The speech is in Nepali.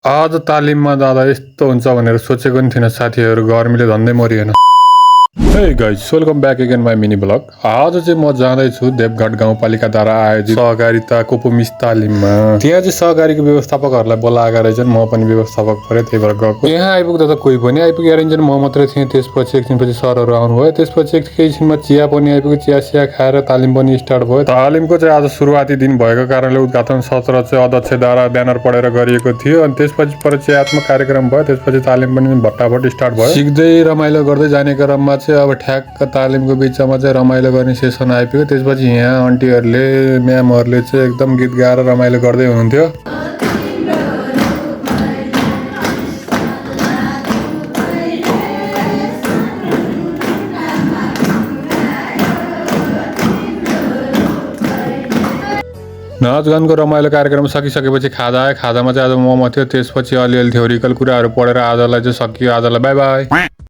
आज तालिममा जाँदा यस्तो हुन्छ भनेर सोचेको नि थिइनँ साथीहरू, गर्मीले झन्डै मरिएन। Hey guys, welcome back again my mini blog. आज चाहिँ म जाँदैछु देवघाट गाउँपालिकाद्वारा आयोजित सहकारिता कोपोमिस तालिममा। त्यहाँ चाहिँ सहकारीको व्यवस्थापकहरूलाई बोलाएका रहेछन्, म पनि व्यवस्थापक परेँ, त्यही भएर गएको। यहाँ आइपुग्दा त कोही पनि आइपुगेर म मात्रै थिएँ। त्यसपछि एकछिनपछि सरहरू आउनुभयो। त्यसपछि एकैछिनमा चिया पनि आइपुग्यो। चिया खाएर तालिम पनि स्टार्ट भयो। तालिमको चाहिँ आज सुरुवाती दिन भएको कारणले उद्घाटन सत्र चाहिँ अध्यक्षद्वारा ब्यानर पढेर गरिएको थियो। अनि त्यसपछि परिचयात्मक कार्यक्रम भयो। त्यसपछि तालिम पनि भट्टाभट स्टार्ट भयो। सिक्दै रमाइलो गर्दै जाने क्रममा चाहिँ अब ठ्याक्क तालिमको बिचमा चाहिँ रमाइलो गर्ने सेसन आइपुग्यो। त्यसपछि यहाँ आन्टीहरूले म्यामहरूले चाहिँ एकदम गीत गाएर रमाइलो गर्दै हुनुहुन्थ्यो। नाचगानको रमाइलो कार्यक्रम सकिसकेपछि खाजा आयो। खाजामा चाहिँ आज मोमो थियो। त्यसपछि अलिअलि थ्योरिकल कुराहरू पढेर आजलाई चाहिँ सकियो। आजलाई बाई बाई।